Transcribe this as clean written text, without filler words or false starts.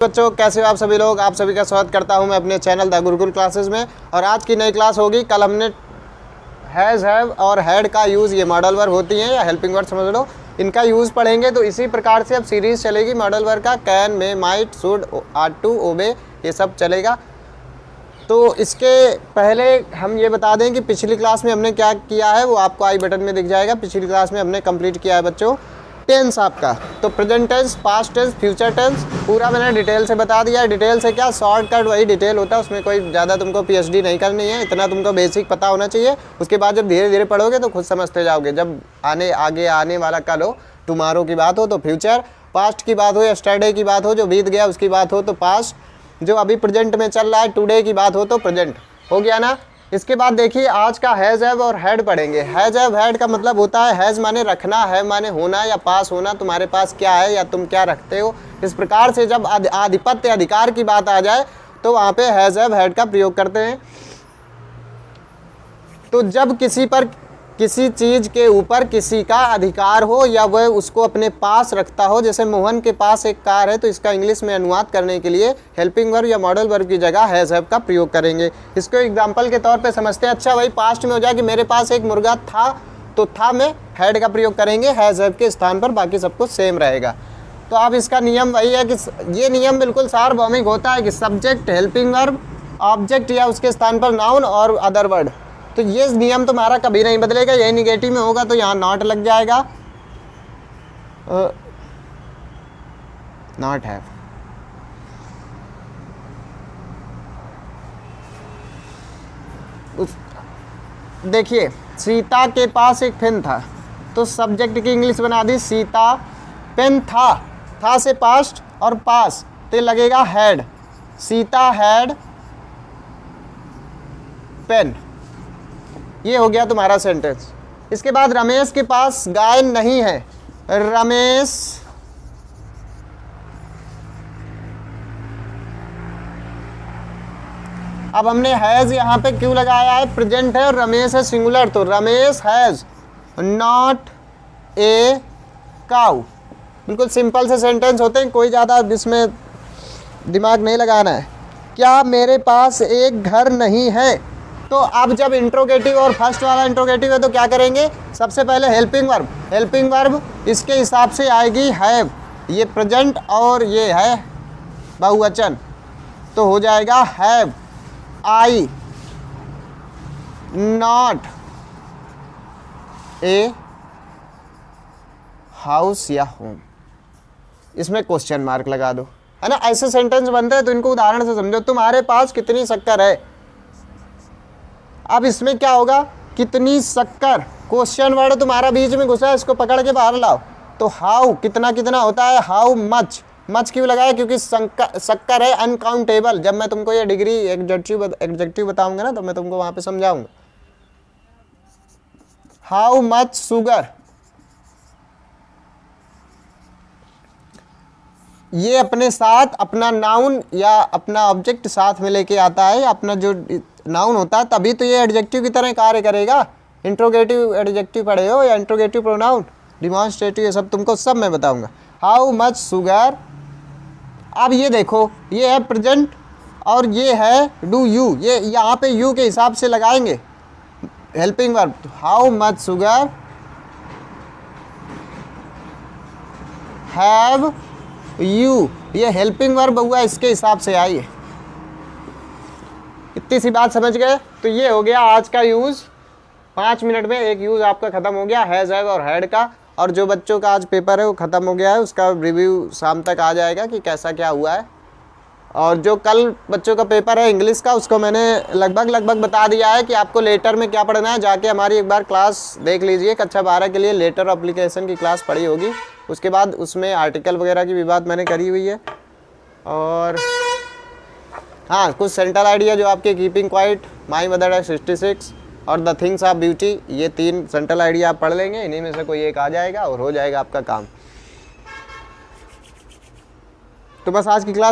बच्चों कैसे हो आप सभी लोग। आप सभी का स्वागत करता हूं मैं अपने चैनल द गुरुकुल क्लासेस में। और आज की नई क्लास होगी। कल हमने हैज़, हैव और हैड का यूज़, ये मॉडल वर्ब होती हैं या हेल्पिंग वर्ब समझ लो, इनका यूज़ पढ़ेंगे। तो इसी प्रकार से अब सीरीज़ चलेगी मॉडल वर्ब का। Can, may, might, should, ought to, obey, ये सब चलेगा। तो इसके पहले हम ये बता दें कि पिछली क्लास में हमने क्या किया है, वो आपको आई बटन में दिख जाएगा। पिछली क्लास में हमने कंप्लीट किया है बच्चों टेंस आपका। तो present tense, past tense, future tense पूरा मैंने डिटेल से बता दिया है। डिटेल से क्या, शॉर्टकट वही डिटेल होता है, उसमें कोई ज़्यादा तुमको पीएचडी नहीं करनी है, इतना तुमको बेसिक पता होना चाहिए। उसके बाद जब धीरे धीरे पढ़ोगे तो खुद समझते जाओगे। जब आगे आने वाला कल हो, टुमारो की बात हो तो फ्यूचर, पास्ट की बात हो, यस्टरडे की बात हो जो बीत गया उसकी बात हो तो पास्ट, जो अभी प्रेजेंट में चल रहा है टुडे की बात हो तो प्रेजेंट। हो गया ना। इसके बाद देखिए आज का हैज़, हैव और हैड पढ़ेंगे। हैज़, हैव, हैड का मतलब होता है हैज़ माने रखना, हैव माने होना या पास होना, तुम्हारे पास क्या है या तुम क्या रखते हो। इस प्रकार से जब आधिपत्य अधिकार की बात आ जाए तो वहाँ पे हैज़, हैव, हैड का प्रयोग करते हैं। तो जब किसी पर, किसी चीज़ के ऊपर किसी का अधिकार हो या वह उसको अपने पास रखता हो, जैसे मोहन के पास एक कार है, तो इसका इंग्लिश में अनुवाद करने के लिए हेल्पिंग वर्ब या मॉडल वर्ब की जगह हैज़, हैव का प्रयोग करेंगे। इसको एग्जांपल के तौर पे समझते हैं। अच्छा भाई पास्ट में हो जाए कि मेरे पास एक मुर्गा था, तो था में हैड का प्रयोग करेंगे हैज़, हैव के स्थान पर, बाकी सब कुछ सेम रहेगा। तो अब इसका नियम वही है कि ये नियम बिल्कुल सार्वभौमिक होता है कि सब्जेक्ट, हेल्पिंग वर्ब, ऑब्जेक्ट या उसके स्थान पर नाउन और अदर वर्ड। तो ये नियम तुम्हारा कभी नहीं बदलेगा। यही निगेटिव में होगा तो यहाँ नॉट लग जाएगा, नॉट हैव। देखिए सीता के पास एक पेन था, तो सब्जेक्ट की इंग्लिश बना दी सीता, पेन था से पास्ट और पास तो लगेगा हैड, सीता हैड पेन। ये हो गया तुम्हारा सेंटेंस। इसके बाद रमेश के पास गाय नहीं है, रमेश अब हमने हैज़ यहाँ पे क्यों लगाया है, प्रेजेंट है और रमेश है सिंगुलर, तो Ramesh has not a cow. बिल्कुल सिंपल से सेंटेंस होते हैं, कोई ज़्यादा इसमें दिमाग नहीं लगाना है। क्या मेरे पास एक घर नहीं है, तो अब जब इंट्रोगेटिव और फर्स्ट वाला इंट्रोगेटिव है तो क्या करेंगे, सबसे पहले हेल्पिंग वर्ब। हेल्पिंग वर्ब इसके हिसाब से आएगी हैव, ये प्रेजेंट और ये है बहुवचन, तो हो जाएगा have I not a house या होम। इसमें क्वेश्चन मार्क लगा दो, है ना। ऐसे सेंटेंस बनते हैं तो इनको उदाहरण से समझो। तुम्हारे पास कितनी शक्कर है, अब इसमें क्या होगा, कितनी शक्कर, क्वेश्चन वर्ड तुम्हारा बीच में घुसा है, इसको पकड़ के बाहर लाओ। तो हाउ कितना कितना होता है, हाउ मच। मच क्यों लगाया, क्योंकि शक्कर है अनकाउंटेबल। जब मैं तुमको ये डिग्री एडजेक्टिव बताऊंगा ना तो मैं तुमको वहां पे समझाऊंगा। हाउ मच शुगर, ये अपने साथ अपना नाउन या अपना ऑब्जेक्ट साथ में लेके आता है। अपना जो नाउन होता है तभी तो ये एडजेक्टिव की तरह कार्य करेगा। इंट्रोगेटिव एडजेक्टिव पढ़े हो या इंट्रोगेटिव प्रोनाउन, डिमॉन्स्ट्रेटिव, ये सब तुमको सब मैं बताऊंगा। How much sugar. अब ये देखो ये है प्रेजेंट और ये है डू यू, ये यहाँ पे यू के हिसाब से लगाएंगे helping verb. How much sugar have you, ये हेल्पिंग वर्ब हुआ, इसके हिसाब से आई है। इतनी सी बात समझ गए। तो ये हो गया आज का यूज़। 5 मिनट में एक यूज़ आपका ख़त्म हो गया हैज़, हैव और हैड का। और जो बच्चों का आज पेपर है वो ख़त्म हो गया है, उसका रिव्यू शाम तक आ जाएगा कि कैसा क्या हुआ है। और जो कल बच्चों का पेपर है इंग्लिश का, उसको मैंने लगभग बता दिया है कि आपको लेटर में क्या पढ़ना है। जाके हमारी एक बार क्लास देख लीजिए, कक्षा 12 के लिए लेटर एप्लीकेशन की क्लास पढ़ी होगी। उसके बाद उसमें आर्टिकल वगैरह की भी बात मैंने करी हुई है। और हाँ, कुछ सेंट्रल आइडिया जो आपके कीपिंग क्वाइट, माई मदर है 66 और द थिंग्स ऑफ ब्यूटी, ये 3 सेंट्रल आइडिया आप पढ़ लेंगे। इन्हीं में से कोई एक आ जाएगा और हो जाएगा आपका काम। तो बस आज की क्लास